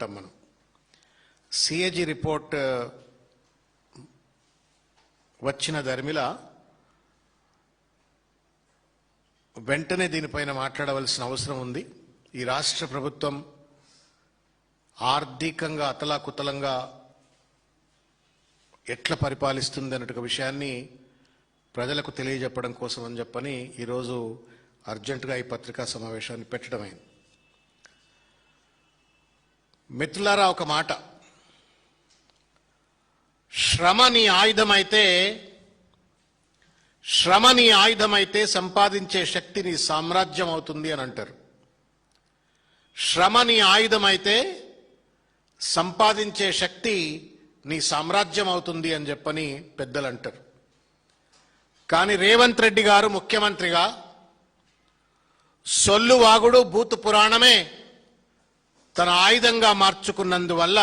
అంటాం మనం. CAG report వచ్చిన దరిమిల వెంటనే దీనిపైన మాట్లాడవలసిన అవసరం ఉంది. ఈ రాష్ట్ర ప్రభుత్వం ఆర్థికంగా అతలాకుతలంగా ఎట్లా పరిపాలిస్తుంది అనే విషయాన్ని ప్రజలకు తెలియజెప్పడం కోసం అని చెప్పని ఈరోజు అర్జెంటుగా ఈ పత్రికా సమావేశాన్ని పెట్టడమైంది. మిత్రులారా, ఒక మాట, శ్రమ నీ ఆయుధమైతే సంపాదించే శక్తి నీ సామ్రాజ్యం అవుతుంది అని అంటారు. శ్రమ నీ ఆయుధమైతే సంపాదించే శక్తి నీ సామ్రాజ్యం అవుతుంది అని చెప్పని పెద్దలు అంటారు. కానీ రేవంత్ రెడ్డి గారు ముఖ్యమంత్రిగా సొల్లు వాగుడు భూతు పురాణమే తన ఆయుధంగా మార్చుకున్నందువల్ల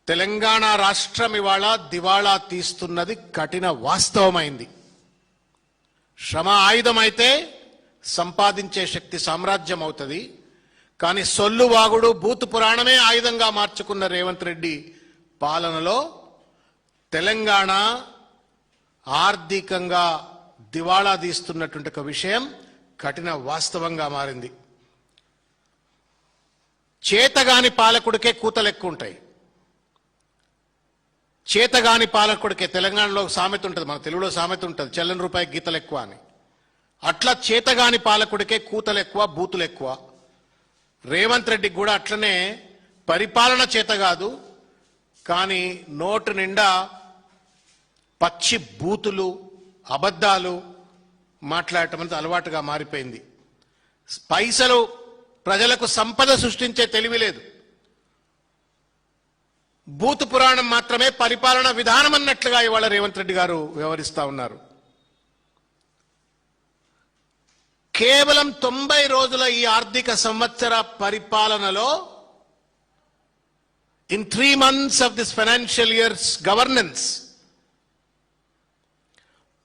తెలంగాణ రాష్ట్రం ఇవాళ దివాళా తీస్తున్నది కఠిన వాస్తవమైంది. శ్రమ ఆయుధమైతే సంపాదించే శక్తి సామ్రాజ్యం అవుతుంది. కానీ సొల్లు వాగుడు భూతు పురాణమే ఆయుధంగా మార్చుకున్న రేవంత్ రెడ్డి పాలనలో తెలంగాణ ఆర్థికంగా దివాళా తీస్తున్నటువంటి ఒక విషయం కఠిన వాస్తవంగా మారింది. చేతగాని పాలకుడికే కూతలు ఎక్కువ ఉంటాయి. చేతగాని పాలకుడికే, తెలంగాణలో సామెత ఉంటుంది, మన తెలుగులో సామెత ఉంటుంది, చెల్లని రూపాయి గీతలు ఎక్కువ అని. అట్లా చేతగాని పాలకుడికే కూతలు ఎక్కువ, బూతులు ఎక్కువ. రేవంత్ రెడ్డికి కూడా అట్లనే పరిపాలన చేత కాదు, కానీ నోటు నిండా పచ్చి బూతులు అబద్ధాలు మాట్లాడటం అనేది అలవాటుగా మారిపోయింది. పైసలు ప్రజలకు సంపద సృష్టించే తెలివి లేదు. భూతు పురాణం మాత్రమే పరిపాలన విధానం అన్నట్లుగా ఇవాళ రేవంత్ రెడ్డి గారు వ్యవహరిస్తా ఉన్నారు. కేవలం 90 రోజుల ఈ ఆర్థిక సంవత్సర పరిపాలనలో in 3 months of this financial year's governance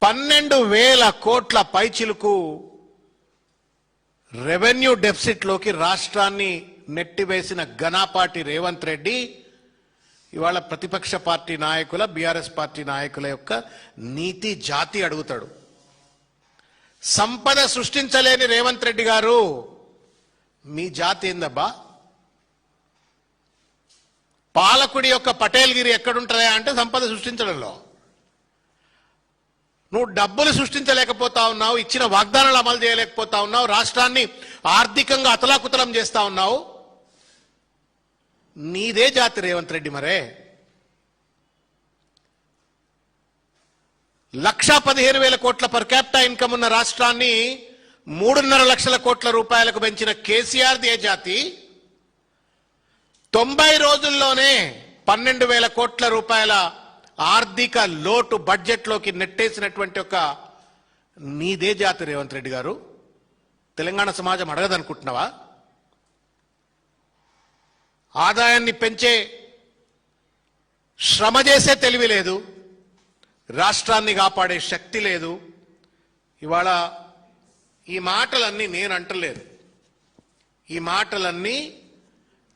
12,000 కోట్ల పైచిలుకు రెవెన్యూ డెఫిసిట్ లోకి రాష్ట్రాన్ని నెట్టివేసిన ఘనపాటి రేవంత్ రెడ్డి ఇవాళ ప్రతిపక్ష పార్టీ నాయకుల, బీఆర్ఎస్ పార్టీ నాయకుల యొక్క నీతి జాతి అడుగుతాడు. సంపద సృష్టించలేని రేవంత్ రెడ్డి గారు, మీ జాతి ఏందబ్బా? పాలకుడి యొక్క పటేల్గిరి ఎక్కడుంటుందా అంటే సంపద సృష్టించడంలో. నువ్వు డబ్బులు సృష్టించలేకపోతా ఉన్నావు, ఇచ్చిన వాగ్దానాలు అమలు చేయలేకపోతా ఉన్నావు, రాష్ట్రాన్ని ఆర్థికంగా అతలాకుతలం చేస్తా ఉన్నావు. నీదే జాతి రేవంత్ రెడ్డి. మరే 1,15,000 కోట్ల పర్ క్యాపిటా ఇన్కమ్ ఉన్న రాష్ట్రాన్ని 3.5 లక్షల కోట్ల రూపాయలకు పెంచిన కేసీఆర్ దే జాతి 90 రోజుల్లోనే 12,000 కోట్ల రూపాయల ఆర్థిక లోటు బడ్జెట్లోకి నెట్టేసినటువంటి ఒక నీదే జాతి రేవంత్ రెడ్డి గారు. తెలంగాణ సమాజం అడగదనుకుంటున్నావా? ఆదాయాన్ని పెంచే శ్రమ చేసే తెలివి లేదు, రాష్ట్రాన్ని కాపాడే శక్తి లేదు. ఇవాళ ఈ మాటలన్నీ నేను అంటలేదు, ఈ మాటలన్నీ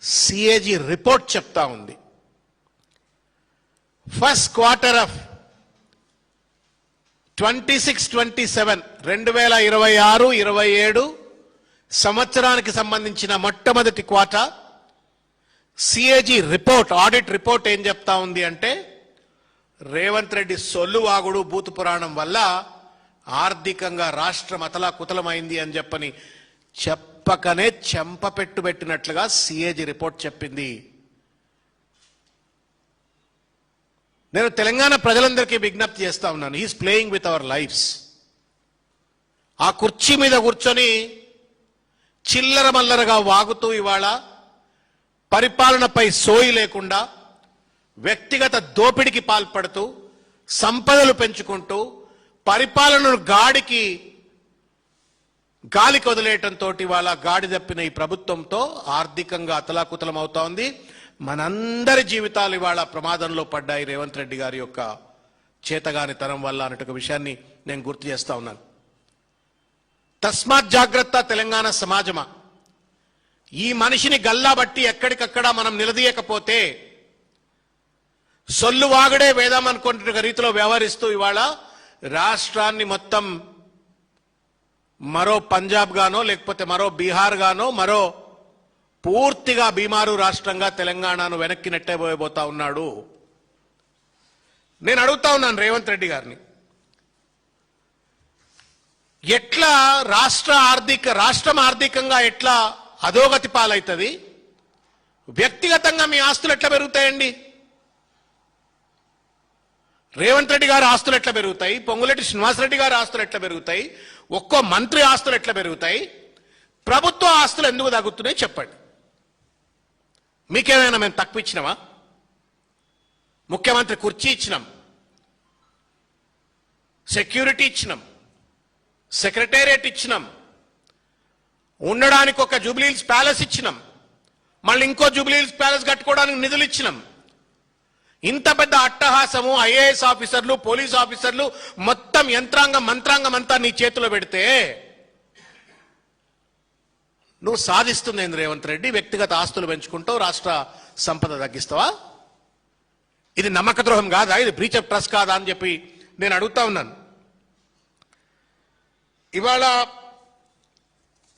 సిఏజీ రిపోర్ట్ చెప్తా ఉంది. ఫస్ట్ క్వార్టర్ ఆఫ్ 26-27 2026-27 సంవత్సరానికి సంబంధించిన మొట్టమొదటి quarter CAG report, audit report ఏం చెప్తా ఉంది అంటే, రేవంత్ రెడ్డి సొల్లు వాగుడు భూతు పురాణం వల్ల ఆర్థికంగా రాష్ట్రం అతలాకుతలమైంది అని చెప్పని చెప్పకనే చెంపపెట్టు పెట్టినట్లుగా సిఏజీ రిపోర్ట్ చెప్పింది. నేను తెలంగాణ ప్రజలందరికీ విజ్ఞప్తి చేస్తా ఉన్నాను, he's playing with our lives. ఆ కుర్చీ మీద కూర్చొని చిల్లర మల్లరగా వాగుతూ ఇవాళ పరిపాలనపై సోయి లేకుండా వ్యక్తిగత దోపిడికి పాల్పడుతూ సంపదలు పెంచుకుంటూ పరిపాలనను గాలికి వదిలేయటంతో ఇవాళ గాడి తప్పిన ఈ ప్రభుత్వంతో ఆర్థికంగా అతలాకుతలం అవుతా ఉంది. మనందరి జీవితాలు ఇవాళ ప్రమాదంలో పడ్డాయి రేవంత్ రెడ్డి గారి యొక్క చేతగానితనం వల్ల అన్నట్టు విషయాన్ని నేను గుర్తు చేస్తా ఉన్నాను. తస్మాత్ జాగ్రత్త తెలంగాణ సమాజమా. ఈ మనిషిని గల్లాబట్టి ఎక్కడికక్కడ మనం నిలదీయకపోతే సొల్లువాగడే వేదం అనుకుంటున్న రీతిలో వ్యవహరిస్తూ ఇవాళ రాష్ట్రాన్ని మొత్తం మరో పంజాబ్ గానో లేకపోతే మరో బీహార్ గానో మరో పూర్తిగా బీమారు రాష్ట్రంగా తెలంగాణను వెనక్కి నెట్టబోయబోతా ఉన్నాడు. నేను అడుగుతా ఉన్నాను రేవంత్ రెడ్డి గారిని, ఎట్లా రాష్ట్రం ఆర్థికంగా ఎట్లా అధోగతి పాలవుతుంది? వ్యక్తిగతంగా మీ ఆస్తులు ఎట్లా పెరుగుతాయండి? రేవంత్ రెడ్డి గారి ఆస్తులు ఎట్లా పెరుగుతాయి? పొంగులేటి శ్రీనివాసరెడ్డి గారి ఆస్తులు ఎట్లా పెరుగుతాయి? ఒక్కో మంత్రి ఆస్తులు ఎట్లా పెరుగుతాయి? ప్రభుత్వ ఆస్తులు ఎందుకు తగ్గుతున్నాయి చెప్పండి. మీకేమైనా మేము తక్కువ ఇచ్చినామా? ముఖ్యమంత్రి కుర్చీ ఇచ్చినాం, సెక్యూరిటీ ఇచ్చినాం, సెక్రటేరియట్ ఇచ్చినాం, ఉండడానికి ఒక జూబ్లీహిల్స్ ప్యాలెస్ ఇచ్చినాం, మళ్ళీ ఇంకో జూబ్లీహిల్స్ ప్యాలెస్ కట్టుకోవడానికి నిధులు ఇచ్చినాం. ఇంత పెద్ద అట్టహాసము ఐఏఎస్ ఆఫీసర్లు, పోలీస్ ఆఫీసర్లు, మొత్తం మంత్రాంగం అంతా నీ చేతిలో పెడితే నువ్వు సాధిస్తుంది ఏంది రేవంత్ రెడ్డి? వ్యక్తిగత ఆస్తులు పెంచుకుంటావు, రాష్ట్ర సంపద తగ్గిస్తావా? ఇది నమ్మక ద్రోహం కాదా? ఇది బ్రీచ్ ఆఫ్ ట్రస్ట్ కాదా అని చెప్పి నేను అడుగుతా ఉన్నాను. ఇవాళ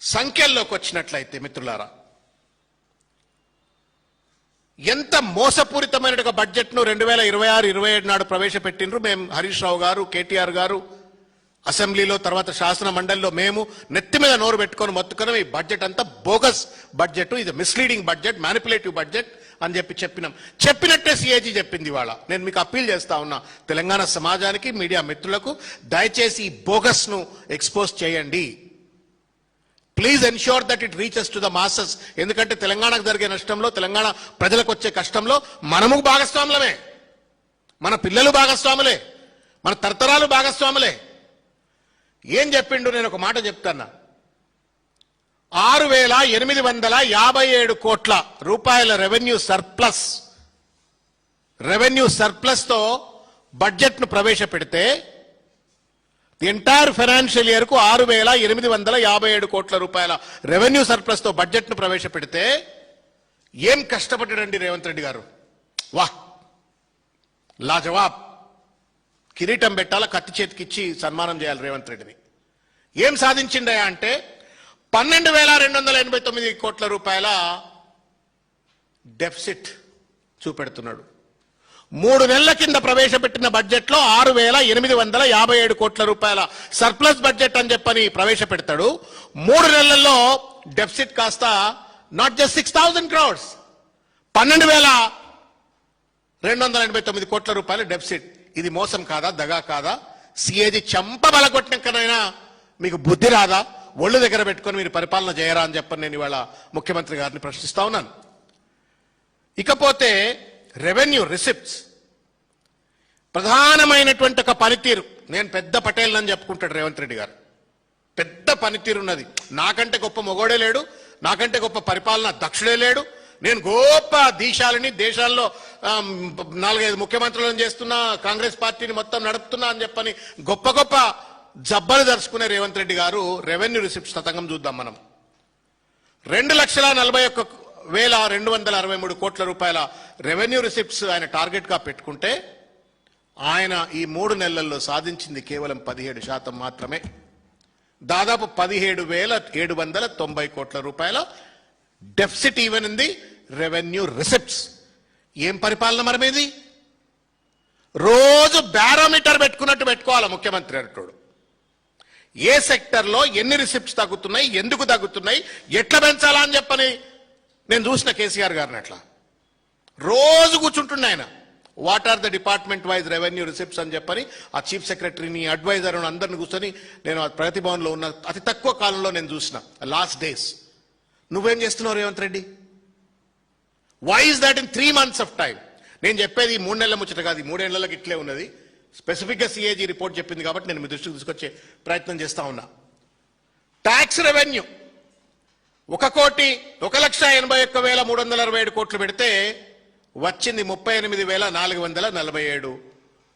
సంఖ్యల్లోకి వచ్చినట్లయితే మిత్రులారా, ఎంత మోసపూరితమైన బడ్జెట్ను 2026-27 నాడు ప్రవేశపెట్టిండ్రు. మేము హరీష్ రావు గారు, కేటీఆర్ గారు అసెంబ్లీలో, తర్వాత శాసన మండలిలో మేము నెత్తి మీద నోరు పెట్టుకొని మొత్తుకున్నాం. ఈ బడ్జెట్ అంతా బోగస్ బడ్జెట్, ఇది మిస్లీడింగ్ బడ్జెట్, మ్యానిపులేటివ్ బడ్జెట్ అని చెప్పినట్టే సిఏజీ చెప్పింది. ఇవాళ నేను మీకు అప్పీల్ చేస్తా ఉన్నా, తెలంగాణ సమాజానికి, మీడియా మిత్రులకు, దయచేసి ఈ బోగస్ ను ఎక్స్పోజ్ చేయండి. Please ensure that it reaches to the masses. ఎందుకంటే తెలంగాణకు జరిగే నష్టంలో, తెలంగాణ ప్రజలకు వచ్చే కష్టంలో మనము భాగస్వాములమే, మన పిల్లలు భాగస్వాములే, మన తరతరాలు భాగస్వాములే. ఏం చెప్పిండు? నేను ఒక మాట చెప్తాను. 6,857 కోట్ల రూపాయల రెవెన్యూ సర్ప్లస్ తో బడ్జెట్ ను ప్రవేశపెడితే ది ఎంటైర్ ఫైనాన్షియల్ ఇయర్ కు 6,857 కోట్ల రూపాయల రెవెన్యూ సర్ప్లస్ తో బడ్జెట్ ను ప్రవేశపెడితే ఏం కష్టపడ్డాడండి రేవంత్ రెడ్డి గారు? వాహ్, లాజవాబ్. కిరీటం పెట్టాల, కత్తి చేతికిచ్చి సన్మానం చేయాలి రేవంత్ రెడ్డిని. ఏం సాధించిండయా అంటే 12,289 కోట్ల రూపాయల డెఫిసిట్ చూపెడుతున్నాడు. 3 నెలల కింద ప్రవేశపెట్టిన బడ్జెట్ లో 6,857 కోట్ల రూపాయల సర్ప్లస్ బడ్జెట్ అని చెప్పని ప్రవేశపెడతాడు. 3 నెలల్లో డెఫిసిట్ కాస్త నాట్ జస్ట్ 6,000 crores, 12,289 కోట్ల రూపాయల డెఫిసిట్. ఇది మోసం కాదా? దగా కాదా? సిఏజీ చంప బలగొట్టినకనైనా మీకు బుద్ధి రాదా? ఒళ్ళు దగ్గర పెట్టుకొని మీరు పరిపాలన చేయరా అని చెప్పని నేను ఇవాళ ముఖ్యమంత్రి గారిని ప్రశ్నిస్తా ఉన్నాను. ఇకపోతే రెవెన్యూ రిసిప్ట్స్ ప్రధానమైనటువంటి ఒక పనితీరు. నేను పెద్ద పటేల్ అని చెప్పుకుంటాడు రేవంత్ రెడ్డి గారు. పెద్ద పనితీరు ఉన్నది. నాకంటే గొప్ప మొగోడే లేడు, నాకంటే గొప్ప పరిపాలన దక్షుడే లేడు. నేను గొప్ప దేశాల్లో 4-5 ముఖ్యమంత్రులను చేస్తున్నా, కాంగ్రెస్ పార్టీని మొత్తం నడుపుతున్నా అని చెప్పని గొప్ప జబ్బలు దర్చుకునే రేవంత్ రెడ్డి గారు రెవెన్యూ రిసిప్ట్స్ తతంగం చూద్దాం మనం. 2,41,263 కోట్ల రూపాయల రెవెన్యూ రిసిప్ట్స్ ఆయన టార్గెట్ గా పెట్టుకుంటే ఆయన ఈ 3 నెలల్లో సాధించింది కేవలం 17% మాత్రమే. దాదాపు 17,790 కోట్ల రూపాయల deficit even in the revenue receipts. ఏం పరిపాలన మరమేది? రోజు బ్యారోమీటర్ పెట్టుకున్నట్టు పెట్టుకోవాలి ముఖ్యమంత్రి అంటాడు. ఏ సెక్టర్ లో ఎన్ని రిసిప్ట్స్ తగ్గుతున్నాయి, ఎందుకు తగ్గుతున్నాయి, ఎట్లా పెంచాలా అని చెప్పని నేను చూసిన కేసీఆర్ గారిని. అట్లా రోజు కూర్చుంటున్నా ఆయన. What are the department wise revenue receipts అని చెప్పని ఆ చీఫ్ సెక్రటరీని, అడ్వైజర్ అందరిని కూర్చొని నేను ప్రగతి భవన్ లో ఉన్న అతి తక్కువ కాలంలో నేను చూసిన లాస్ట్ డేస్. నువ్వేం చేస్తున్నావు Revanth Reddy? Why is that in 3 months of time? నేను చెప్పేది 3 నెలల ముచ్చట కాదు, 3 ఏళ్లకి ఇట్లే ఉన్నది. స్పెసిఫిక్ గా సిఏజీ రిపోర్ట్ చెప్పింది కాబట్టి నేను మీ దృష్టికి తీసుకొచ్చే ప్రయత్నం చేస్తా ఉన్నా. ట్యాక్స్ రెవెన్యూ 1,81,367 కోట్లు పెడితే వచ్చింది 38,447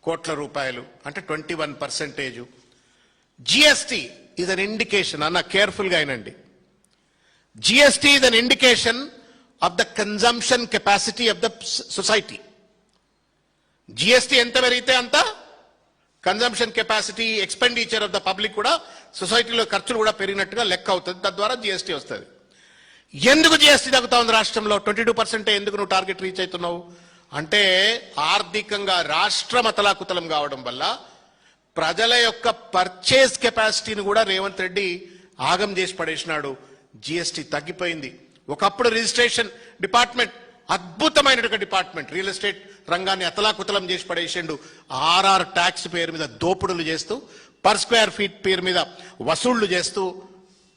కోట్ల రూపాయలు, అంటే 21%. జిఎస్టీ ఈజ్ అన్ ఇండికేషన్ అన్న, కేర్ఫుల్ గా అయినండి. GST is an indication of the consumption capacity of the society. GST ఎంత పెరిగితే అంత consumption capacity expenditure of the public కూడా సొసైటీలో ఖర్చులు కూడా పెరిగినట్టుగా లెక్క అవుతుంది. తద్వారా జిఎస్టీ వస్తుంది. ఎందుకు జిఎస్టీ తగ్గుతా ఉంది రాష్ట్రంలో? 22% ఎందుకు నువ్వు టార్గెట్ రీచ్ అవుతున్నావు అంటే ఆర్థికంగా రాష్ట్రం అతలాకుతలం కావడం వల్ల ప్రజల యొక్క పర్చేస్ కెపాసిటీని కూడా రేవంత్ రెడ్డి ఆగం చేసి పడేసినాడు. జిఎస్టీ తగ్గిపోయింది. ఒకప్పుడు రిజిస్ట్రేషన్ డిపార్ట్మెంట్ అద్భుతమైన డిపార్ట్మెంట్, రియల్ ఎస్టేట్ రంగాన్ని అతలాకుతలం చేసి పడేసిండు. ఆర్ఆర్ ట్యాక్స్ పేరు మీద దోపుడులు చేస్తూ, పర్ స్క్వేర్ ఫీట్ పేరు మీద వసూళ్లు చేస్తూ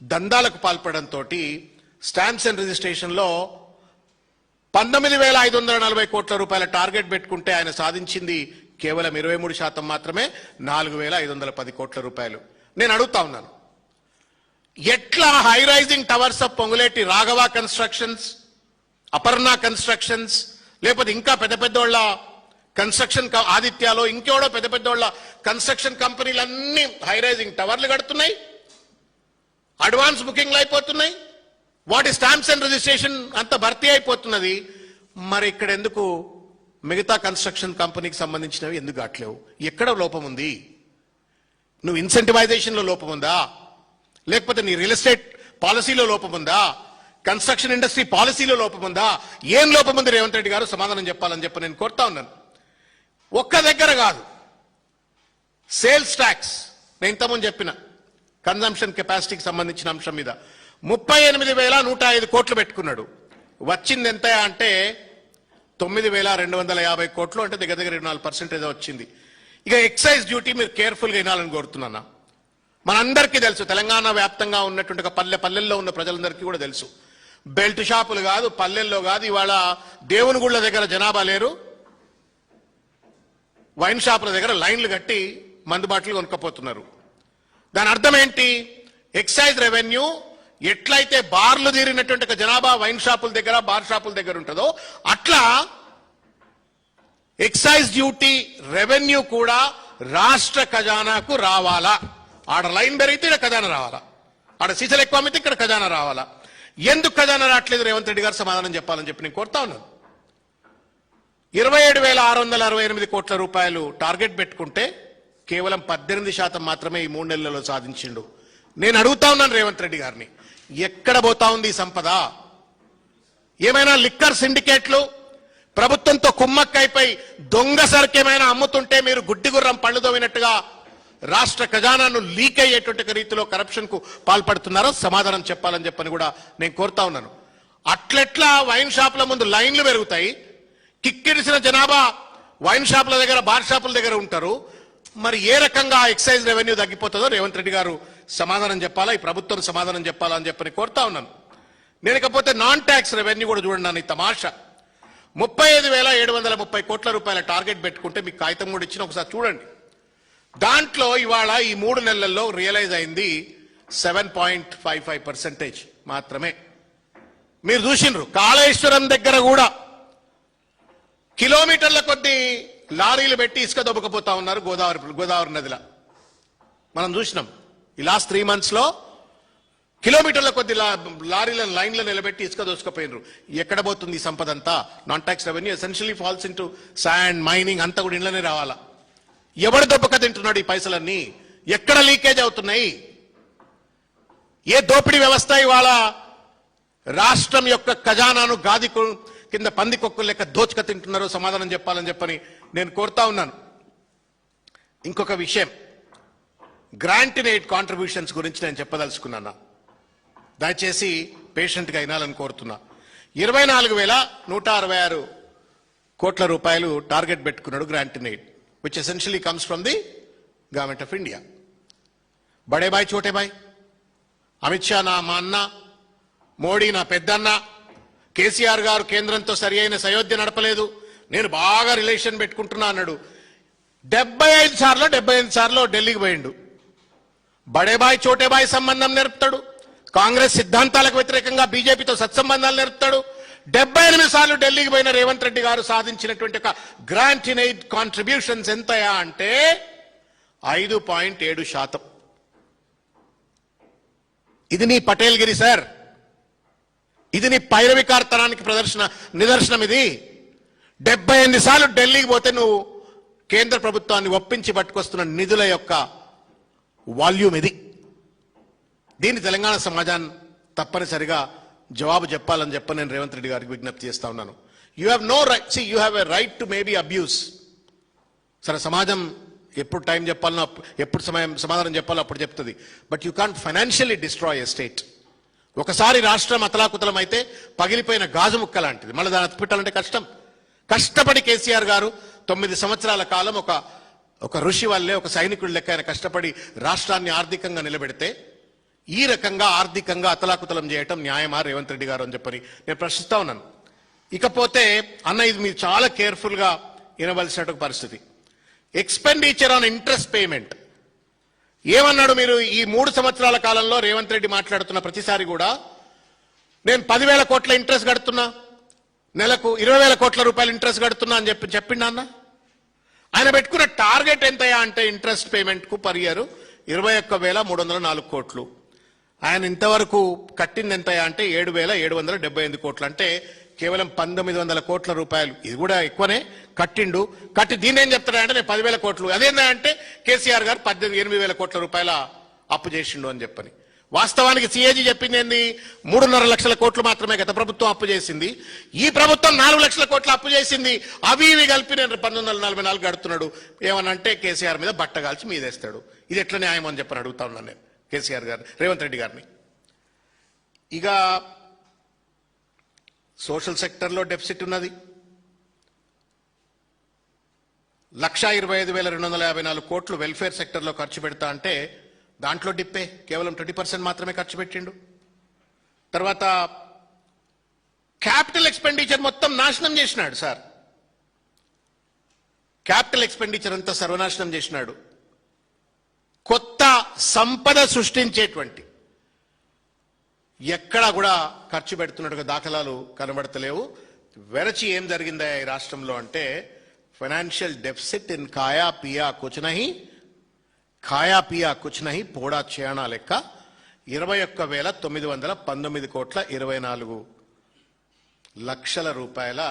దందాలకు పాల్పడంతో స్టాంప్స్ అండ్ రిజిస్ట్రేషన్ లో 19,540 కోట్ల రూపాయల టార్గెట్ పెట్టుకుంటే ఆయన సాధించింది కేవలం 23% మాత్రమే, 4,510 కోట్ల రూపాయలు. నేను అడుగుతా ఉన్నాను, ఎట్లా high rising towers of Ponguleti Raghava constructions, Aparna constructions, లేకపోతే ఇంకా పెద్ద పెద్దోళ్ళ కన్స్ట్రక్షన్ ఆదిత్యాలో ఇంకెవడో పెద్ద పెద్దోళ్ళ కన్స్ట్రక్షన్ కంపెనీలన్నీ హై రైజింగ్ టవర్లు కడుతున్నాయి, అడ్వాన్స్ బుకింగ్లు అయిపోతున్నాయి, వాటి స్టాంప్స్ అండ్ రిజిస్ట్రేషన్ అంత భర్తీ అయిపోతున్నది. మరి ఇక్కడ ఎందుకు మిగతా కన్స్ట్రక్షన్ కంపెనీకి సంబంధించినవి ఎందుకు కావట్లేవు? ఎక్కడ లోపం ఉంది? నువ్వు ఇన్సెంటివైజేషన్లో లోపం ఉందా, లేకపోతే నీ రియల్ ఎస్టేట్ పాలసీలో లోపం ఉందా, కన్స్ట్రక్షన్ ఇండస్ట్రీ పాలసీలో లోపం ఉందా? ఏం లోపం ఉంది రేవంత్ రెడ్డి గారు సమాధానం చెప్పాలని చెప్పి నేను కోరుతా ఉన్నాను. ఒక్క దగ్గర కాదు, సేల్స్ ట్యాక్స్ నేను ఇంతకుముందు చెప్పిన కన్జంప్షన్ కెపాసిటీకి సంబంధించిన అంశం మీద 38,105 కోట్లు పెట్టుకున్నాడు. వచ్చింది ఎంత అంటే 9,250 కోట్లు, అంటే దగ్గర దగ్గర 24% వచ్చింది. ఇక ఎక్సైజ్ డ్యూటీ మీరు కేర్ఫుల్గా వినాలని కోరుతున్నాను. మనందరికీ తెలుసు, తెలంగాణ వ్యాప్తంగా ఉన్నటువంటి పల్లెల్లో ఉన్న ప్రజలందరికీ కూడా తెలుసు, బెల్ట్ షాపులు కాదు, పల్లెల్లో కాదు, ఇవాళ దేవుని గుళ్ళ దగ్గర జనాభా లేరు, వైన్ షాపుల దగ్గర లైన్లు కట్టి మందు బాటలు కొనుక్కపోతున్నారు. దాని అర్థం ఏంటి? ఎక్సైజ్ రెవెన్యూ ఎట్లయితే బార్లు తీరినటువంటి ఒక జనాభా వైన్ షాపుల దగ్గర, బార్ షాపుల దగ్గర ఉంటుందో అట్లా ఎక్సైజ్ డ్యూటీ రెవెన్యూ కూడా రాష్ట్ర ఖజానాకు రావాలా. ఆడ లైన్ పెరిగితే ఇక్కడ ఖజానా రావాలా, ఆడ సీసలు ఎక్కువ అమ్మితే ఇక్కడ ఖజానా రావాలా. ఎందుకు ఖజానా రావట్లేదు రేవంత్ రెడ్డి గారు సమాధానం చెప్పాలని చెప్పి నేను కోరుతా ఉన్నాను. 27,668 కోట్ల రూపాయలు టార్గెట్ పెట్టుకుంటే కేవలం 18% మాత్రమే ఈ 3 నెలల్లో సాధించిండు. నేను అడుగుతా ఉన్నాను రేవంత్ రెడ్డి గారిని, ఎక్కడ పోతా ఉంది ఈ సంపద? ఏమైనా లిక్కర్ సిండికేట్లు ప్రభుత్వంతో కుమ్మక్కైపోయి దొంగ సరుకేమైనా అమ్ముతుంటే మీరు గుడ్డిగుర్రం పళ్ళు తోమినట్టుగా రాష్ట్ర ఖజానాను లీక్ అయ్యేటువంటి రీతిలో కరప్షన్ కు పాల్పడుతున్నారో సమాధానం చెప్పాలని చెప్పని కూడా నేను కోరుతా ఉన్నాను. అట్లెట్లా వైన్ షాపుల ముందు లైన్లు పెరుగుతాయి, కిక్కిరిసిన జనాభా వైన్ షాపుల దగ్గర, బార్ షాపుల దగ్గర ఉంటారు. మరి ఏ రకంగా ఎక్సైజ్ రెవెన్యూ తగ్గిపోతుందో రేవంత్ రెడ్డి గారు సమాధానం చెప్పాలా, ఈ ప్రభుత్వం సమాధానం చెప్పాలా అని చెప్పని కోరుతా ఉన్నాను. నేను ఇకపోతే నాన్ ట్యాక్స్ రెవెన్యూ కూడా చూడండి. నన్ను ఈ తమాషా 35,730 కోట్ల రూపాయల టార్గెట్ పెట్టుకుంటే మీకు కాగితం కూడా ఇచ్చిన, ఒకసారి చూడండి. దాంట్లో ఇవాళ ఈ 3 నెలల్లో రియలైజ్ అయింది 7.55% మాత్రమే. మీరు చూసినారు, కాళేశ్వరం దగ్గర కూడా కిలోమీటర్ల కొద్దీ లారీలు పెట్టి ఇసుక దొబ్బకపోతా ఉన్నారు గోదావరి నదిలో. మనం చూసినాం ఈ లాస్ట్ 3 months లో కిలోమీటర్ల కొద్ది లారీలను లైన్లో నిలబెట్టి ఇసుక దోసుకపోయినరు. ఎక్కడ పోతుంది ఈ సంపద అంతా? Non tax revenue essentially falls into sand, mining అంతా కూడా ఇంట్లోనే రావాలా. ఎవడు దొబ్బక తింటున్నాడు ఈ పైసలన్నీ? ఎక్కడ లీకేజ్ అవుతున్నాయి? ఏ దోపిడీ వ్యవస్థ ఇవాళ రాష్ట్రం యొక్క ఖజానాను గాది కింద పందికొక్కులు లెక్క దోచుక తింటున్నారో సమాధానం చెప్పాలని చెప్పని నేను కోరుతా ఉన్నాను. ఇంకొక విషయం, గ్రాంట్ ఇన్ ఎయిడ్ కాంట్రిబ్యూషన్స్ గురించి నేను చెప్పదలుచుకున్నాను. దయచేసి పేషెంట్గా వినాలని కోరుతున్నా. 24,166 కోట్ల రూపాయలు టార్గెట్ పెట్టుకున్నాడు grant in aid, which essentially comes from the government of India. బడే బాయ్ చోటే బాయ్, అమిత్ షా నా మా అన్న, మోడీ నా పెద్దన్న, కేసీఆర్ గారు కేంద్రంతో సరి అయిన సయోధ్య నడపలేదు, నేను బాగా రిలేషన్ పెట్టుకుంటున్నా అన్నాడు. 75 సార్లు ఢిల్లీకి పోయిండు. బడే బాయ్ చోటే బాయ్ సంబంధం నేర్పుతాడు, కాంగ్రెస్ సిద్ధాంతాలకు వ్యతిరేకంగా బీజేపీతో సత్సంబంధాలు నేర్పుతాడు. 78 సార్లు ఢిల్లీకి పోయిన రేవంత్ రెడ్డి గారు సాధించినటువంటి ఒక గ్రాంట్ ఇన్ ఎయిడ్ కాంట్రిబ్యూషన్స్ ఎంతయా అంటే 5.7%. ఇది నీ పటేల్ గిరి సార్. ఇది నీ పైరవికార్తనానికి నిదర్శనం ఇది. 78 సార్లు ఢిల్లీకి పోతే నువ్వు కేంద్ర ప్రభుత్వాన్ని ఒప్పించి పట్టుకొస్తున్న నిధుల యొక్క వాల్యూమ్ ఇది. దీన్ని తెలంగాణ సమాజాన్ని తప్పనిసరిగా జవాబు చెప్పాలని చెప్పి నేను రేవంత్ రెడ్డి గారికి విజ్ఞప్తి చేస్తా ఉన్నాను. You have no right, you have a right to maybe abuse. సరే, సమాజం ఎప్పుడు టైం చెప్పాలనో ఎప్పుడు సమాధానం చెప్పాలో అప్పుడు చెప్తుంది. But you can't financially destroy a state. ఒకసారి రాష్ట్రం అతలాకుతలం అయితే పగిలిపోయిన గాజు ముక్క లాంటిది. మళ్ళీ దాన్ని అతిపెట్టాలంటే కష్టం. కష్టపడి కేసీఆర్ గారు 9 సంవత్సరాల కాలం ఒక ఋషి వల్లే, ఒక సైనికుడి లెక్క ఆయన కష్టపడి రాష్ట్రాన్ని ఆర్థికంగా నిలబెడితే ఈ రకంగా ఆర్థికంగా అతలాకుతలం చేయటం న్యాయమా రేవంత్ రెడ్డి గారు అని చెప్పని నేను ప్రశ్నిస్తా ఉన్నాను. ఇకపోతే అన్న, ఇది మీరు చాలా కేర్ఫుల్ గా వినవలసిన పరిస్థితి. ఎక్స్పెండిచర్ ఆన్ ఇంట్రెస్ట్ పేమెంట్ ఏమన్నాడు మీరు? ఈ 3 సంవత్సరాల కాలంలో రేవంత్ రెడ్డి మాట్లాడుతున్న ప్రతిసారి కూడా నేను 10,000 కోట్ల ఇంట్రెస్ట్ కడుతున్నా, నెలకు 20,000 కోట్ల రూపాయలు ఇంట్రెస్ట్ కడుతున్నా అని చెప్పిండా అన్న? ఆయన పెట్టుకున్న టార్గెట్ ఎంతయా అంటే ఇంట్రెస్ట్ పేమెంట్ కు పర్ ఇయర్ 21,304 కోట్లు. ఆయన ఇంతవరకు కట్టింది ఎంతయా అంటే 7,778 కోట్లు. అంటే కేవలం 1,900 కోట్ల రూపాయలు. ఇది కూడా ఎక్కువనే కట్టి దీన్ని ఏం చెప్తాడంటే నేను 10,000 కోట్లు. అదేందా అంటే కేసీఆర్ గారు 8,000 కోట్ల రూపాయల అప్పు చేసిండు అని చెప్పని. వాస్తవానికి సిఏజీ చెప్పింది ఏంది? 3.5 లక్షల కోట్లు మాత్రమే గత ప్రభుత్వం అప్పు చేసింది. ఈ ప్రభుత్వం 4 లక్షల కోట్ల అప్పు చేసింది. అవి ఇవి కలిపి నేను 1944 కడుతున్నాడు ఏమనంటే కేసీఆర్ మీద బట్టగాల్చి మీదేస్తాడు. ఇది ఎట్లా న్యాయం అని చెప్పని అడుగుతా ఉన్నాను నేను కేసీఆర్ గారిని, రేవంత్ రెడ్డి గారిని. ఇక సోషల్ సెక్టర్లో డెఫిసిట్ ఉన్నది. 1,25,254 కోట్లు వెల్ఫేర్ సెక్టర్లో ఖర్చు పెడతా అంటే దాంట్లో డిప్పే, కేవలం 20% మాత్రమే ఖర్చు పెట్టిండు. తర్వాత క్యాపిటల్ ఎక్స్పెండిచర్ మొత్తం నాశనం చేసినాడు సార్. క్యాపిటల్ ఎక్స్పెండిచర్ అంతా సర్వనాశనం చేసినాడు. కొత్త సంపద సృష్టించేటువంటి ఎక్కడా కూడా ఖర్చు పెడుతున్నట్టుగా దాఖలాలు కనబడతలేవు. వెరచి ఏం జరిగిందా ఈ రాష్ట్రంలో అంటే ఫైనాన్షియల్ డెఫిసిట్ ఇన్ ఖాయా పియా కుచ్ నహి పోడా చేయానా లెక్క 21,919 కోట్ల 24 లక్షల రూపాయల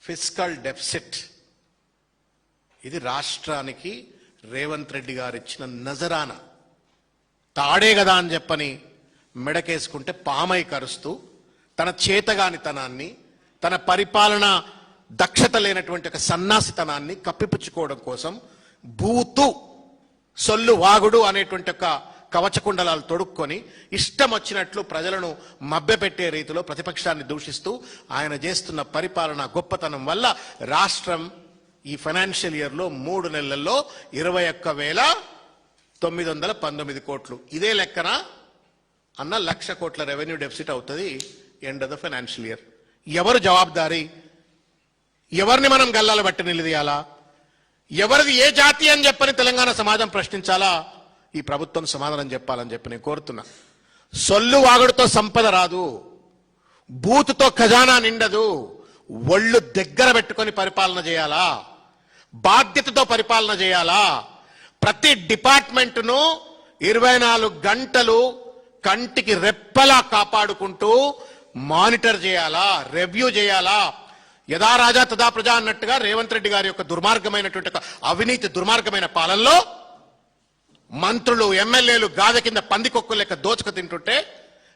ఫిస్కల్ డెఫిసిట్. ఇది రాష్ట్రానికి రేవంత్ రెడ్డి గారు ఇచ్చిన నజరానా. తాడే కదా అని చెప్పని మెడకేసుకుంటే పామై కరుస్తూ తన చేతగానితనాన్ని, తన పరిపాలన దక్షత లేనటువంటి ఒక సన్నాసితనాన్ని కప్పిపుచ్చుకోవడం కోసం బూతు సొల్లు వాగుడు అనేటువంటి ఒక కవచకుండలాలు తొడుక్కొని ఇష్టం వచ్చినట్లు ప్రజలను మభ్యపెట్టే రీతిలో ప్రతిపక్షాన్ని దూషిస్తూ ఆయన చేస్తున్న పరిపాలన గొప్పతనం వల్ల రాష్ట్రం ఈ ఫైనాన్షియల్ ఇయర్లో 3 నెలల్లో 21,919 కోట్లు. ఇదే లెక్కన అన్న 1,00,000 కోట్ల రెవెన్యూ డెఫిసిట్ అవుతుంది end of the financial year. ఎవరు జవాబుదారీ? ఎవరిని మనం గల్లాల బట్టి నిలదీయాలా? ఎవరిది ఏ జాతి అని చెప్పని తెలంగాణ సమాజం ప్రశ్నించాలా? ఈ ప్రభుత్వం సమాధానం చెప్పాలని చెప్పి నేను కోరుతున్నా. సొల్లు వాగుడుతో సంపద రాదు, బూతుతో ఖజానా నిండదు. ఒళ్ళు దగ్గర పెట్టుకొని పరిపాలన చేయాలా, బాధ్యతతో పరిపాలన చేయాలా. ప్రతి డిపార్ట్మెంట్ను 24 గంటలు కంటికి రెప్పలా కాపాడుకుంటూ మానిటర్ చేయాలా, రివ్యూ చేయాలా. యథా రాజా తదా ప్రజా అన్నట్టుగా రేవంత్ రెడ్డి గారి యొక్క దుర్మార్గమైనటువంటి అవినీతి దుర్మార్గమైన పాలనలో మంత్రులు, ఎమ్మెల్యేలు గాదె కింద పందికొక్కులు లెక్క దోచుకు తింటుంటే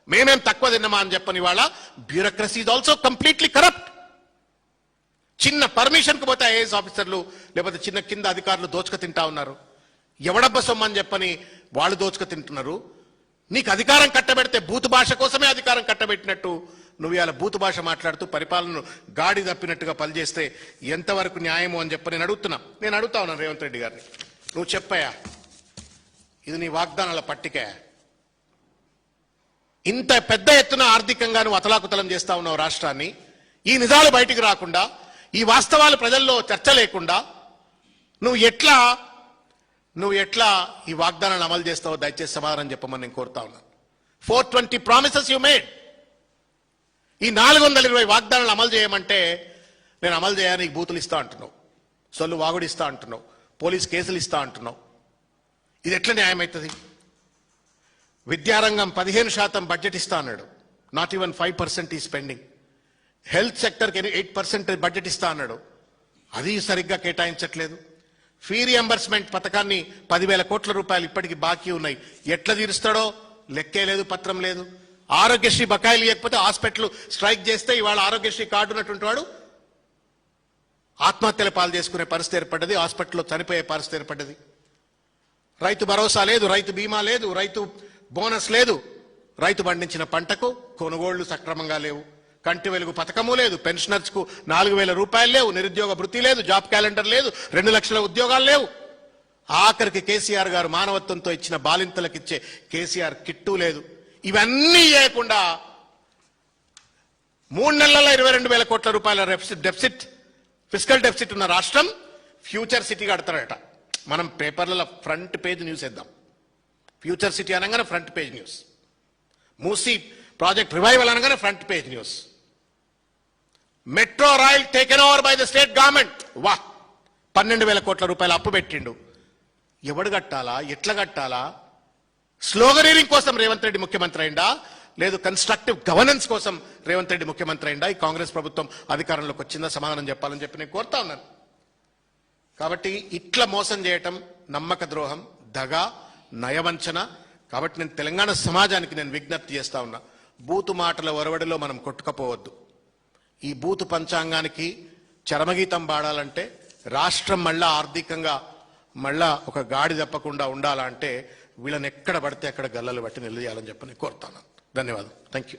మేమేం తక్కువ తిన్నామా అని చెప్పని వాళ్ళ bureaucracy is also completely corrupt. చిన్న పర్మిషన్ కు పోతే ఐఏఎస్ ఆఫీసర్లు లేకపోతే చిన్న కింద అధికారులు దోచుకు తింటా ఉన్నారు. ఎవడబ్బ సొమ్మని చెప్పని వాళ్ళు దోచుకు తింటున్నారు. నీకు అధికారం కట్టబెడితే బూతు భాష కోసమే అధికారం కట్టబెట్టినట్టు నువ్వు ఇలా బూతు భాష మాట్లాడుతూ పరిపాలనను గాడి తప్పినట్టుగా పనిచేస్తే ఎంతవరకు న్యాయము అని చెప్పి నేను అడుగుతా ఉన్నాను రేవంత్ రెడ్డి గారిని. నువ్వు చెప్పాయా, ఇది నీ వాగ్దానాల పట్టికే? ఇంత పెద్ద ఎత్తున ఆర్థికంగా నువ్వు అతలాకుతలం చేస్తా ఉన్నావు రాష్ట్రాన్ని. ఈ నిజాలు బయటికి రాకుండా, ఈ వాస్తవాలు ప్రజల్లో చర్చ లేకుండా నువ్వు ఎట్లా ఈ వాగ్దానాలను అమలు చేస్తావో దయచేసి సమాధానం చెప్పమని నేను కోరుతా ఉన్నాను. 420 ప్రామిసెస్ యూ మేడ్. ఈ 420 వాగ్దానాలు అమలు చేయమంటే నేను అమలు చేయడానికి బూతులు ఇస్తా అంటున్నావు, సొల్లు వాగుడు ఇస్తా అంటున్నావు, పోలీస్ కేసులు ఇస్తా అంటున్నావు. ఇది ఎట్లా న్యాయమవుతుంది? విద్యారంగం 15% బడ్జెట్ ఇస్తా అన్నాడు నాట్ ఈవెన్ 5% ఈ స్పెండింగ్. హెల్త్ సెక్టర్కి 8% బడ్జెట్ ఇస్తా అన్నాడు, అది సరిగ్గా కేటాయించట్లేదు. ఫీ రియంబర్స్మెంట్ పథకాన్ని 10,000 కోట్ల రూపాయలు ఇప్పటికీ బాకీ ఉన్నాయి, ఎట్లా తీరుస్తాడో లెక్కే లేదు, పత్రం లేదు. ఆరోగ్యశ్రీ బకాయిలు ఇవ్వకపోతే హాస్పిటల్ స్ట్రైక్ చేస్తే ఇవాళ ఆరోగ్యశ్రీ కార్డు ఉన్నటువంటి వాడు ఆత్మహత్యల పాలు చేసుకునే పరిస్థితి ఏర్పడ్డది, హాస్పిటల్లో చనిపోయే పరిస్థితి ఏర్పడ్డది. రైతు భరోసా లేదు, రైతు బీమా లేదు, రైతు బోనస్ లేదు, రైతు పండించిన పంటకు కొనుగోళ్లు సక్రమంగా లేవు, కంటి వెలుగు పథకము లేదు, పెన్షనర్స్ కు 4,000 రూపాయలు లేవు, నిరుద్యోగ భృతి లేదు, జాబ్ క్యాలెండర్ లేదు, 2 లక్షల ఉద్యోగాలు లేవు. ఆఖరికి కేసీఆర్ గారు మానవత్వంతో ఇచ్చిన బాలింతలకు ఇచ్చే కేసీఆర్ కిట్టు లేదు. ఇవన్నీ చేయకుండా 3 నెలల 22,000 కోట్ల రూపాయల డెఫిసిట్, ఫిస్కల్ డెఫిసిట్ ఉన్న రాష్ట్రం ఫ్యూచర్ సిటీ కడతారట. మనం పేపర్లలో ఫ్రంట్ పేజ్ న్యూస్ వేద్దాం. ఫ్యూచర్ సిటీ అనగానే front page news, Musi project revival అనగానే front page news. Metro rail taken over by the state government. వా, 12,000 కోట్ల రూపాయలు అప్పు పెట్టిండు. ఎవడు కట్టాలా, ఎట్లా కట్టాలా? స్లోగనీరింగ్ కోసం రేవంత్ రెడ్డి ముఖ్యమంత్రి అయిందా, లేదు కన్స్ట్రక్టివ్ గవర్నెన్స్ కోసం రేవంత్ రెడ్డి ముఖ్యమంత్రి అయిందా? ఈ కాంగ్రెస్ ప్రభుత్వం అధికారంలోకి వచ్చిందా? సమాధానం చెప్పాలని చెప్పి నేను కోరుతా ఉన్నాను. కాబట్టి ఇట్లా మోసం చేయటం నమ్మక ద్రోహం, దగ, నయవంచన. కాబట్టి నేను తెలంగాణ సమాజానికి నేను విజ్ఞప్తి చేస్తా ఉన్నా, బూతు మాటల ఒరవడిలో మనం కొట్టుకపోవద్దు. ఈ బూతు పంచాంగానికి చరమగీతం పాడాలంటే, రాష్ట్రం మళ్ళా ఆర్థికంగా మళ్ళా ఒక గాడి తప్పకుండా ఉండాలంటే వీళ్ళని ఎక్కడ పడితే అక్కడ గల్లలు బట్టి నిలదీయాలని చెప్పి నేను కోరుతాను. ధన్యవాదాలు. Thank you.